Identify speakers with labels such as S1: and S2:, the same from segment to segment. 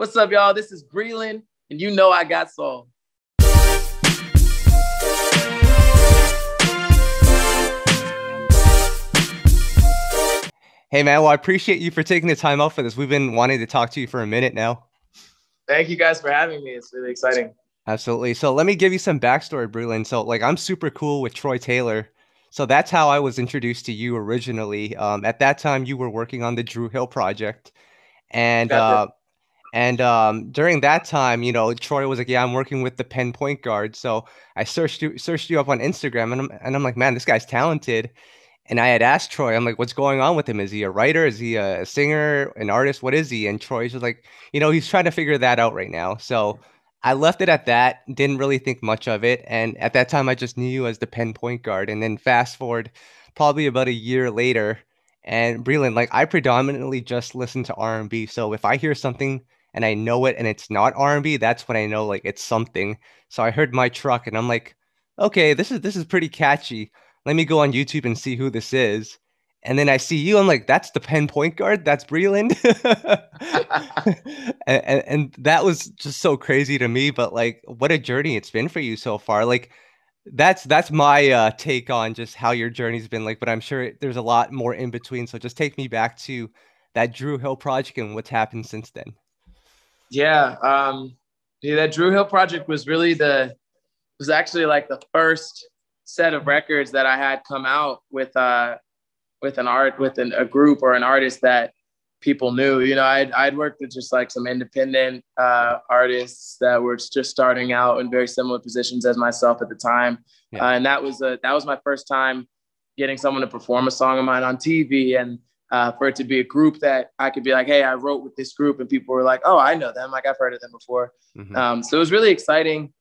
S1: What's up, y'all? This is Breland, and you know I got soul.
S2: Hey, man. Well, I appreciate you for taking the time out for this. We've been wanting to talk to you for a minute now.
S1: Thank you guys for having me. It's really exciting.
S2: Absolutely. So let me give you some backstory, Breland. So I'm super cool with Troy Taylor. So that's how I was introduced to you originally. At that time, you were working on the Drew Hill project. And
S1: Gotcha.
S2: during that time, Troy was like, "Yeah, I'm working with the Penn point guard." So I searched you up on Instagram, and I'm like, "Man, this guy's talented." And I had asked Troy, I'm like, "What's going on with him? Is he a writer? Is he a singer, an artist? What is he?" And Troy's just like, he's trying to figure that out right now. So I left it at that. Didn't really think much of it. And at that time, I just knew you as the Penn point guard. And then fast forward, probably about a year later, and Breland, like I predominantly just listen to R&B. So if I hear something and I know it and it's not R&B, that's when I know like it's something. So I heard My Truck and I'm like, okay, this is pretty catchy. Let me go on YouTube and see who this is. And then I see you, I'm like, that's the Penn point guard, that's Breland. And that was just so crazy to me, but like what a journey it's been for you so far. Like that's my take on just how your journey's been like, but I'm sure there's a lot more in between. So just take me back to that Drew Hill project and what's happened since then.
S1: Yeah, that Drew Hill project was actually like the first set of records that I had come out with a group or an artist that people knew. I'd worked with just like some independent artists that were just starting out in very similar positions as myself at the time. Yeah. And that was my first time getting someone to perform a song of mine on TV, and for it to be a group that I could be like, hey, I wrote with this group, and people were like, oh, I know them. Like I've heard of them before. Mm-hmm. So it was really exciting.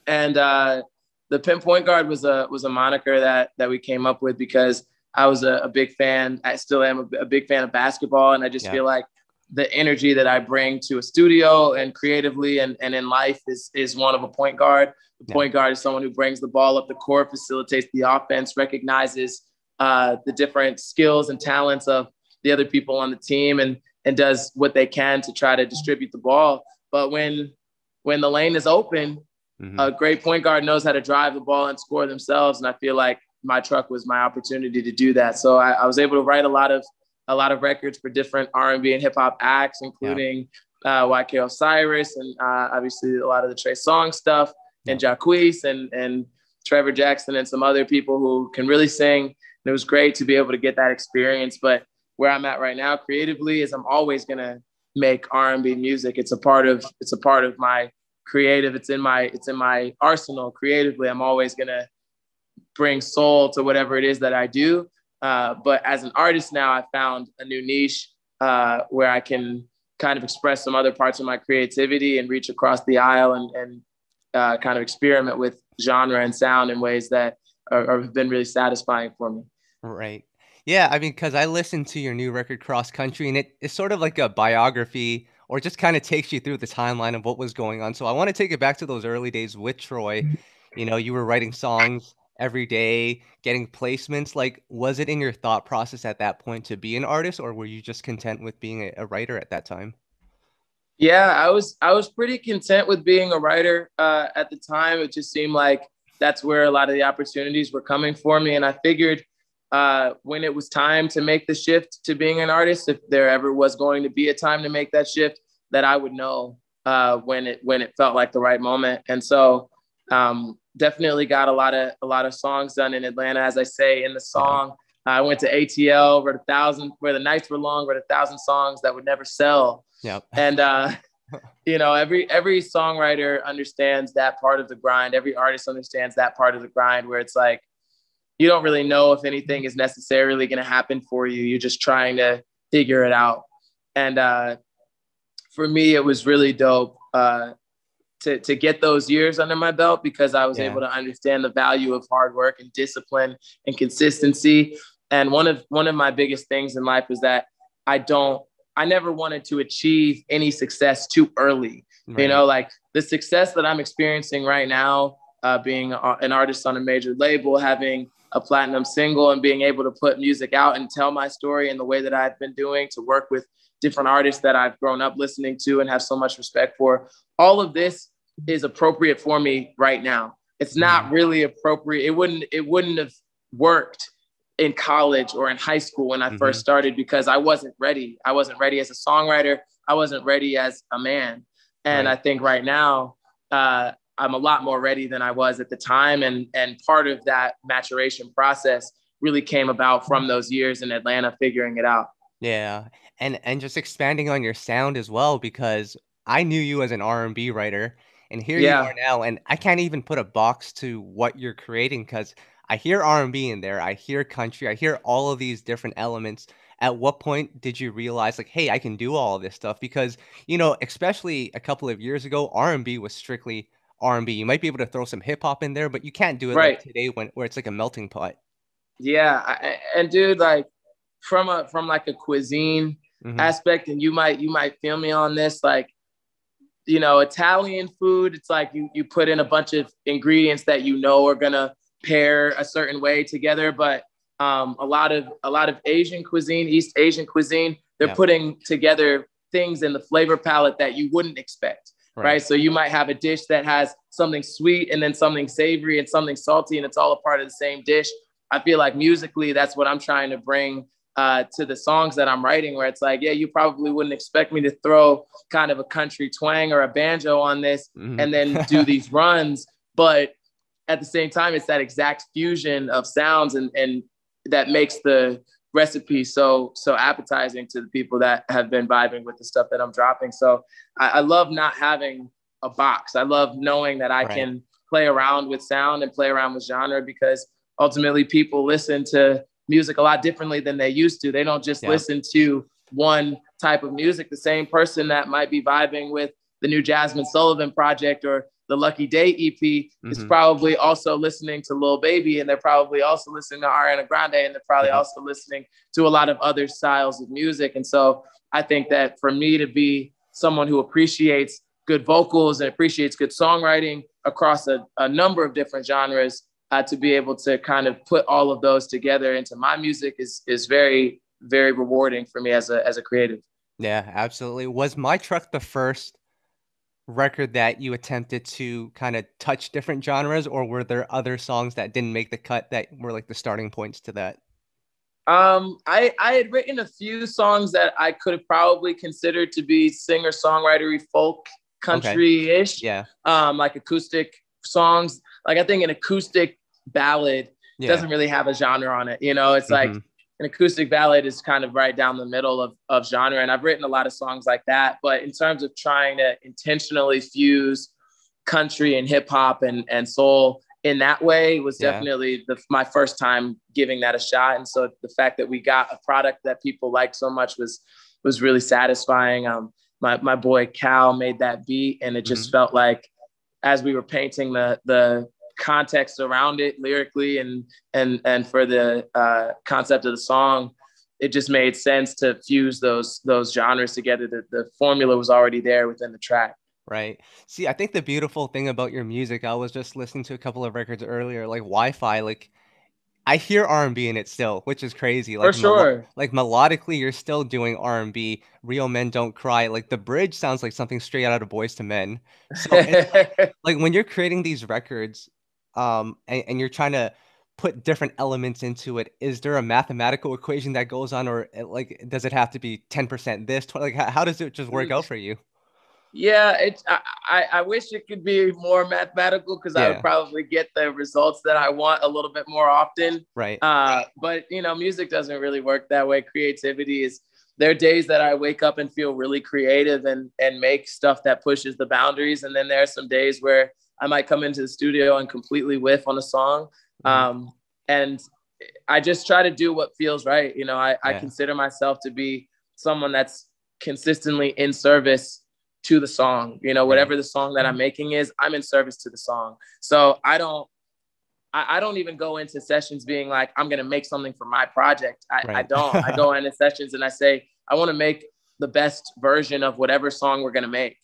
S1: And the Penn point guard was a moniker that we came up with because I was a big fan. I still am a big fan of basketball. And I just feel like the energy that I bring to a studio and creatively and in life is one of a point guard. The point guard is someone who brings the ball up the court, facilitates the offense, recognizes the different skills and talents of the other people on the team and does what they can to try to distribute the ball. But when the lane is open, mm-hmm. a great point guard knows how to drive the ball and score themselves. And I feel like My Truck was my opportunity to do that. So I was able to write a lot of records for different R&B and hip hop acts, including YK Osiris and obviously a lot of the Trey Songz stuff and Jacquees and Trevor Jackson and some other people who can really sing. And it was great to be able to get that experience. But where I'm at right now creatively is I'm always going to make R&B music. It's a part of my creative. It's in my arsenal creatively. I'm always going to bring soul to whatever it is that I do. But as an artist now, I found a new niche where I can kind of express some other parts of my creativity and reach across the aisle and kind of experiment with genre and sound in ways that have been really satisfying for me.
S2: Right. Yeah. I mean, because I listened to your new record, Cross Country, and it's sort of like a biography or just kind of takes you through the timeline of what was going on. So I want to take it back to those early days with Troy. You were writing songs every day, getting placements. Like, was it in your thought process at that point to be an artist, or were you just content with being a writer at that time?
S1: Yeah, I was pretty content with being a writer at the time. It just seemed like that's where a lot of the opportunities were coming for me. And I figured when it was time to make the shift to being an artist, if there ever was going to be a time to make that shift, that I would know when it felt like the right moment. And so definitely got a lot of songs done in Atlanta. As I say in the song, I went to ATL, wrote 1,000, where the nights were long, wrote 1,000 songs that would never sell. Yep. And every songwriter understands that part of the grind. Every artist understands that part of the grind where it's like, you don't really know if anything is necessarily going to happen for you. You're just trying to figure it out. And for me, it was really dope to get those years under my belt because I was able to understand the value of hard work and discipline and consistency. And one of my biggest things in life is that I never wanted to achieve any success too early. Right. Like the success that I'm experiencing right now, being an artist on a major label, having a platinum single and being able to put music out and tell my story in the way that I've been doing, to work with different artists that I've grown up listening to and have so much respect for. All of this is appropriate for me right now. It's not really appropriate. It wouldn't have worked in college or in high school when I first started, because I wasn't ready. I wasn't ready as a songwriter. I wasn't ready as a man. And I think right now, I'm a lot more ready than I was at the time. And part of that maturation process really came about from those years in Atlanta, figuring it out.
S2: Yeah. And just expanding on your sound as well, because I knew you as an R&B writer, and here you are
S1: Yeah,
S2: now, and I can't even put a box to what you're creating, because I hear R&B in there, I hear country, I hear all of these different elements. At what point did you realize, like, hey, I can do all of this stuff? Because, especially a couple of years ago, R&B was strictly R&B. You might be able to throw some hip hop in there, but you can't do it like
S1: right.
S2: today where it's like a melting pot.
S1: Yeah, and dude, like from like a cuisine
S2: Hmm.
S1: aspect, and you might feel me on this, like, Italian food, it's like you put in a bunch of ingredients that are gonna pair a certain way together. But a lot of Asian cuisine, East Asian cuisine, they're
S2: Yeah.
S1: putting together things in the flavor palette that you wouldn't expect.
S2: Right.
S1: Right. So you might have a dish that has something sweet and then something savory and something salty, and it's all a part of the same dish. I feel like musically, that's what I'm trying to bring to the songs that I'm writing, where it's like, yeah, you probably wouldn't expect me to throw kind of a country twang or a banjo on this
S2: Hmm.
S1: and then do these runs. But at the same time, it's that exact fusion of sounds, and that makes the recipe so appetizing to the people that have been vibing with the stuff that I'm dropping. So I love not having a box. I love knowing that I
S2: Right.
S1: can play around with sound and play around with genre, because ultimately people listen to music a lot differently than they used to. They don't just
S2: Yep.
S1: listen to one type of music. The same person that might be vibing with the new Jasmine Sullivan project or the Lucky Day EP is
S2: Hmm.
S1: probably also listening to Lil Baby, and they're probably also listening to Ariana Grande, and they're probably
S2: Yep.
S1: also listening to a lot of other styles of music. And so I think that for me to be someone who appreciates good vocals and appreciates good songwriting across a number of different genres, to be able to kind of put all of those together into my music is very, very rewarding for me as a creative.
S2: Yeah, absolutely. Was My Truck the first record that you attempted to kind of touch different genres, or were there other songs that didn't make the cut that were like the starting points to that?
S1: I had written a few songs that I could have probably considered to be singer songwritery, folk,
S2: Okay.
S1: country ish,
S2: Yeah.
S1: like acoustic songs. Like I think an acoustic ballad
S2: Yeah.
S1: doesn't really have a genre on it. It's like
S2: Hmm.
S1: an acoustic ballad is kind of right down the middle of genre. And I've written a lot of songs like that. But in terms of trying to intentionally fuse country and hip hop and soul in that way, was
S2: Yeah.
S1: definitely my first time giving that a shot. And so the fact that we got a product that people liked so much was really satisfying. My boy Cal made that beat, and it just
S2: Hmm.
S1: felt like, as we were painting the context around it lyrically and for the concept of the song, it just made sense to fuse those genres together. The formula was already there within the track.
S2: Right. See, I think the beautiful thing about your music, I was just listening to a couple of records earlier, like Wi-Fi, like I hear R&B in it still, which is crazy.
S1: For sure.
S2: Like melodically, you're still doing R&B. Real Men Don't Cry. Like the bridge sounds like something straight out of Boys to Men. So it's like when you're creating these records, and you're trying to put different elements into it, is there a mathematical equation that goes on, or like does it have to be 10% this, 20, like how does it just work out for you?
S1: Yeah, I wish it could be more mathematical, because I would
S2: Yeah.
S1: probably get the results that I want a little bit more often.
S2: Right.
S1: But music doesn't really work that way. Creativity is There are days that I wake up and feel really creative and make stuff that pushes the boundaries, and then there are some days where I might come into the studio and completely whiff on a song.
S2: Hmm.
S1: And I just try to do what feels right. I
S2: Yeah.
S1: consider myself to be someone that's consistently in service to the song.
S2: Right.
S1: Whatever the song that I'm making is, I'm in service to the song. So I don't even go into sessions being like, I'm going to make something for my project. I
S2: Right.
S1: don't. I go into sessions and I say, I want to make the best version of whatever song we're going to make.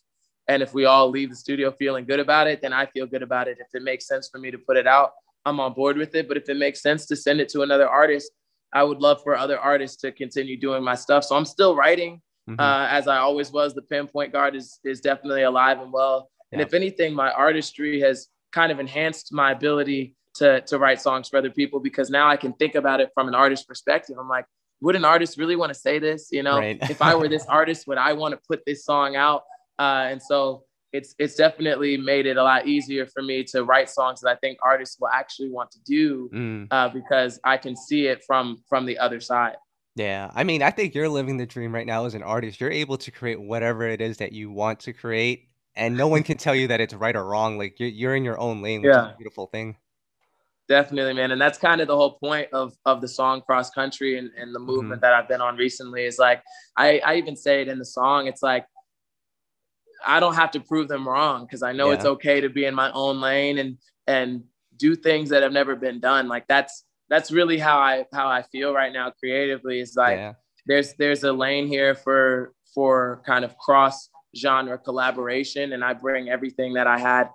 S1: And if we all leave the studio feeling good about it, then I feel good about it. If it makes sense for me to put it out, I'm on board with it. But if it makes sense to send it to another artist, I would love for other artists to continue doing my stuff. So I'm still writing as I always was. The pinpoint guard is definitely alive and well. And if anything, my artistry has kind of enhanced my ability to write songs for other people, because now I can think about it from an artist perspective. I'm like, would an artist really want to say this? You know,
S2: Right.
S1: if I were this artist, would I want to put this song out? And so it's definitely made it a lot easier for me to write songs that I think artists will actually want to do, because I can see it from the other side.
S2: Yeah, I mean, I think you're living the dream right now as an artist. You're able to create whatever it is that you want to create, and no one can tell you that it's right or wrong. Like you're in your own lane, which is a beautiful thing.
S1: Definitely, man. And that's kind of the whole point of the song Cross Country and the movement that I've been on recently is like, I even say it in the song. It's like, I don't have to prove them wrong, because I know it's okay to be in my own lane and do things that have never been done. Like that's really how I feel right now creatively. Is like there's a lane here for kind of cross genre collaboration, and I bring everything that I had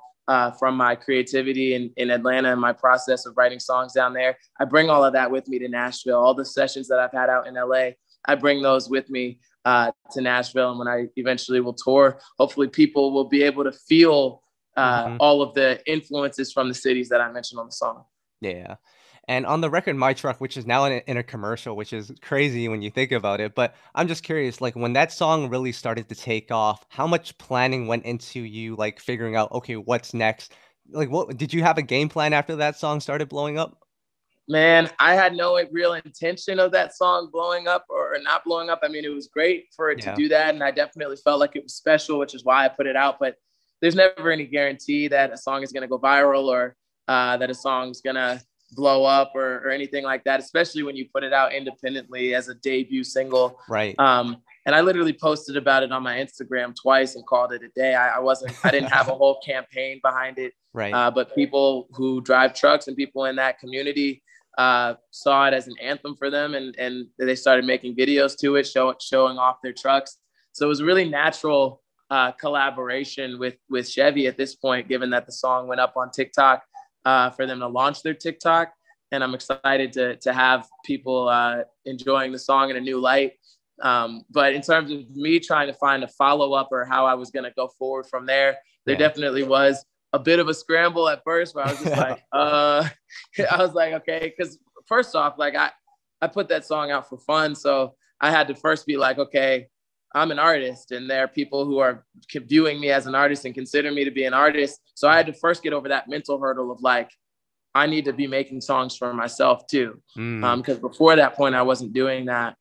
S1: from my creativity in Atlanta and my process of writing songs down there. I bring all of that with me to Nashville. All the sessions that I've had out in LA, I bring those with me to Nashville. And when I eventually will tour, hopefully people will be able to feel all of the influences from the cities that I mentioned on the song.
S2: Yeah. And on the record, My Truck, which is now in a commercial, which is crazy when you think about it. But I'm just curious, like when that song really started to take off, how much planning went into you, like figuring out, okay, what's next? Like, what did you have a game plan after that song started blowing up?
S1: Man, I had no real intention of that song blowing up or not blowing up. I mean, it was great for it to do that. And I definitely felt like it was special, which is why I put it out. But there's never any guarantee that a song is going to go viral or that a song's going to blow up or anything like that, especially when you put it out independently as a debut single.
S2: Right.
S1: And I literally posted about it on my Instagram twice and called it a day. I didn't have a whole campaign behind it.
S2: Right.
S1: But people who drive trucks and people in that community saw it as an anthem for them, and they started making videos to it, showing off their trucks. So it was a really natural collaboration with Chevy at this point, given that the song went up on TikTok for them to launch their TikTok. And I'm excited to have people enjoying the song in a new light. But in terms of me trying to find a follow-up or how I was going to go forward from there, there definitely was a bit of a scramble at first where I was just like, I was like, okay, because first off, like I put that song out for fun. So I had to first be like, okay, I'm an artist and there are people who are viewing me as an artist and consider me to be an artist. So I had to first get over that mental hurdle of like, I need to be making songs for myself too. Because before that point, I wasn't doing that.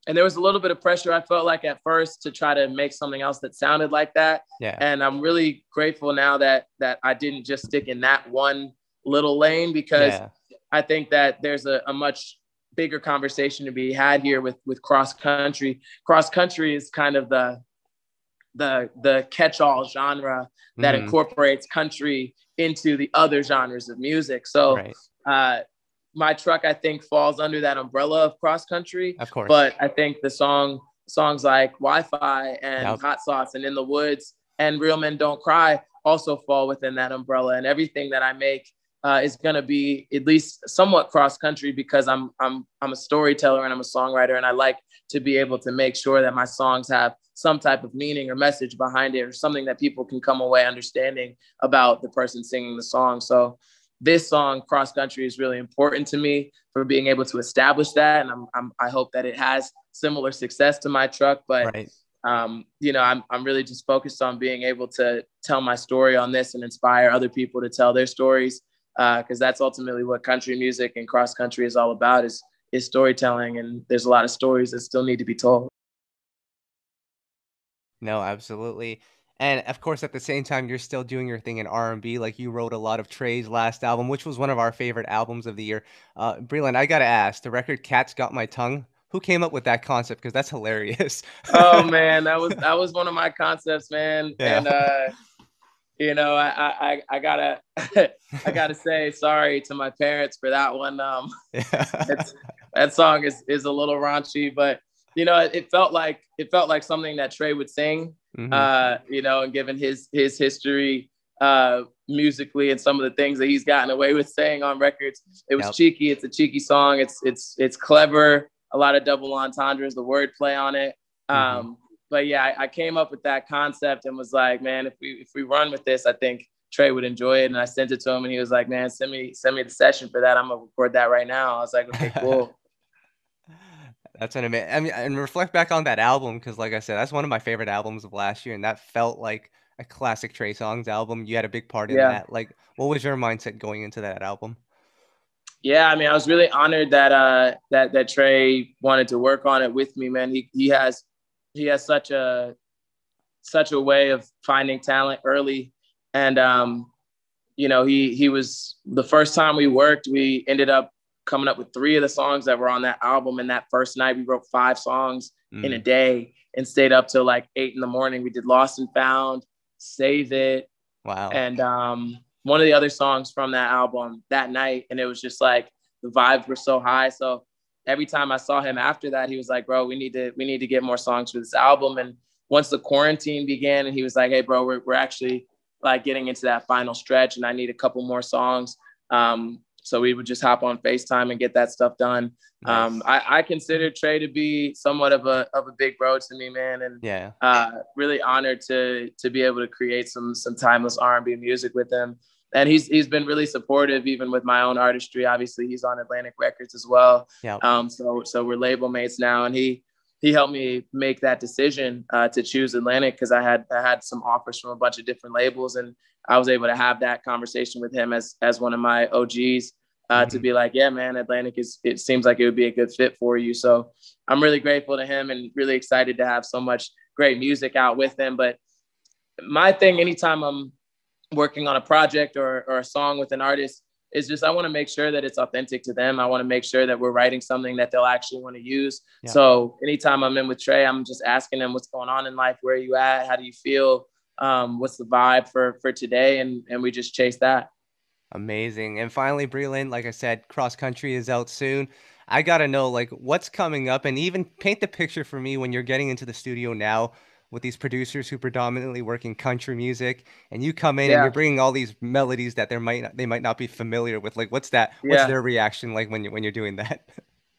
S1: And there was a little bit of pressure, I felt like at first, to try to make something else that sounded like that.
S2: Yeah.
S1: And I'm really grateful now that I didn't just stick in that one little lane, because I think that there's a much bigger conversation to be had here with cross country. Cross country is kind of the catch-all genre that incorporates country into the other genres of music. So My Truck, I think, falls under that umbrella of cross country.
S2: Of course.
S1: But I think the songs like Wi-Fi and Hot Sauce and In the Woods and Real Men Don't Cry also fall within that umbrella. And everything that I make is going to be at least somewhat cross country, because I'm a storyteller and I'm a songwriter, and I like to be able to make sure that my songs have some type of meaning or message behind it, or something that people can come away understanding about the person singing the song. So this song, Cross Country, is really important to me for being able to establish that. And I hope that it has similar success to My Truck. But, I'm really just focused on being able to tell my story on this and inspire other people to tell their stories. Because that's ultimately what country music and cross country is all about, is storytelling. And there's a lot of stories that still need to be told.
S2: No, absolutely. And of course, at the same time, you're still doing your thing in R&B. Like you wrote a lot of Trey's last album, which was one of our favorite albums of the year. Breland, I gotta ask, the record "Cat's Got My Tongue." Who came up with that concept? Because that's hilarious.
S1: Oh man, that was one of my concepts, man.
S2: Yeah.
S1: And I gotta I gotta say sorry to my parents for that one. That song is a little raunchy, but it felt like something that Trey would sing. And given his history musically and some of the things that he's gotten away with saying on records, it was cheeky. It's a cheeky song. It's clever. A lot of double entendres, the wordplay on it.
S2: Hmm.
S1: But yeah, I came up with that concept and was like, man, if we run with this, I think Trey would enjoy it. And I sent it to him, and he was like, man, send me the session for that. I'm gonna record that right now. I was like, okay, cool.
S2: That's an amazing. I mean, and reflect back on that album because, like I said, that's one of my favorite albums of last year, and that felt like a classic Trey Songz album. You had a big part in
S1: Yeah.
S2: that. Like, what was your mindset going into that album?
S1: Yeah, I mean, I was really honored that Trey wanted to work on it with me, man. He has such a way of finding talent early, and he was the first time we worked. We ended up coming up with 3 of the songs that were on that album. And that first night, we wrote 5 songs in a
S2: Mm,
S1: day and stayed up till like 8 in the morning. We did Lost and Found, Save It,
S2: wow.
S1: and one of the other songs from that album that night. And it was just like the vibes were so high. So every time I saw him after that, he was like, bro, we need to get more songs for this album. And once the quarantine began, and he was like, hey, bro, we're actually like getting into that final stretch, and I need a couple more songs. So we would just hop on FaceTime and get that stuff done.
S2: Nice.
S1: I consider Trey to be somewhat of a big bro to me, man, and
S2: Yeah.
S1: really honored to be able to create some timeless R&B music with him. And he's been really supportive, even with my own artistry. Obviously, he's on Atlantic Records as well.
S2: Yeah.
S1: So we're label mates now, and he helped me make that decision to choose Atlantic because I had some offers from a bunch of different labels, and I was able to have that conversation with him as one of my OGs to
S2: Hmm.
S1: be like, yeah, man, Atlantic it seems like it would be a good fit for you. So I'm really grateful to him and really excited to have so much great music out with him. But my thing, anytime I'm working on a project or a song with an artist, is just I want to make sure that it's authentic to them. I want to make sure that we're writing something that they'll actually want to use.
S2: Yeah.
S1: So anytime I'm in with Trey, I'm just asking him what's going on in life, where are you at, how do you feel, what's the vibe for today, and we just chase that.
S2: Amazing. And finally, Breland, like I said, Cross Country is out soon. I gotta know, like, what's coming up, and even paint the picture for me when you're getting into the studio now with these producers who predominantly work in country music, and you come in and you're
S1: Yeah,
S2: bringing all these melodies that they might not be familiar with. Like, what's that? What's
S1: yeah.
S2: their reaction like when you're doing that?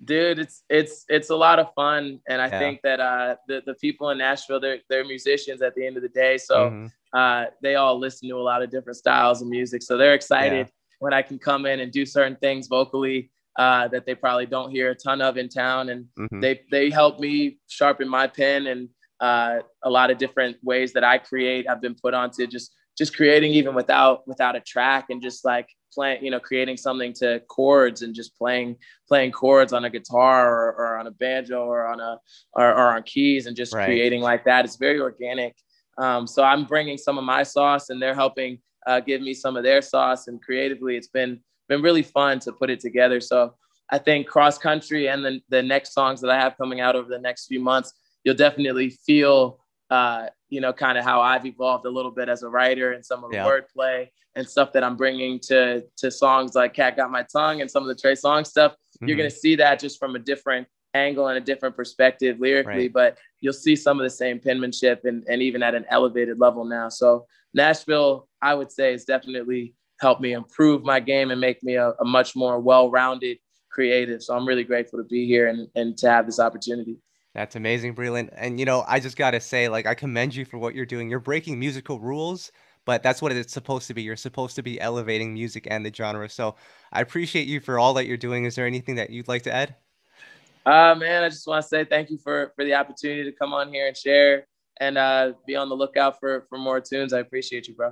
S1: Dude, it's a lot of fun, and I
S2: Yeah.
S1: think that the people in Nashville, they're musicians at the end of the day, so
S2: Hmm.
S1: they all listen to a lot of different styles of music, so they're
S2: Yeah.
S1: excited when I can come in and do certain things vocally that they probably don't hear a ton of in town, and
S2: Hmm.
S1: they help me sharpen my pen, and a lot of different ways that I create. I've been put onto just creating even without a track, and just like playing, creating something to chords, and just playing chords on a guitar or on a banjo or or on keys, and just
S2: Right.
S1: creating like that. It's very organic. So I'm bringing some of my sauce, and they're helping give me some of their sauce. And creatively, it's been really fun to put it together. So I think Cross Country and the next songs that I have coming out over the next few months, you'll definitely feel kind of how I've evolved a little bit as a writer, and some of the
S2: Yeah.
S1: wordplay and stuff that I'm bringing to songs like Cat Got My Tongue and some of the Trey Songz stuff. You're
S2: Hmm.
S1: going to see that just from a different angle and a different perspective lyrically,
S2: Right.
S1: but you'll see some of the same penmanship, and even at an elevated level now. So Nashville, I would say, has definitely helped me improve my game and make me a much more well-rounded creative. So I'm really grateful to be here and to have this opportunity.
S2: That's amazing, Breland. And I just gotta say, like, I commend you for what you're doing. You're breaking musical rules, but that's what it's supposed to be. You're supposed to be elevating music and the genre. So I appreciate you for all that you're doing. Is there anything that you'd like to add?
S1: Man, I just want to say thank you for the opportunity to come on here and share, and be on the lookout for more tunes. I appreciate you, bro.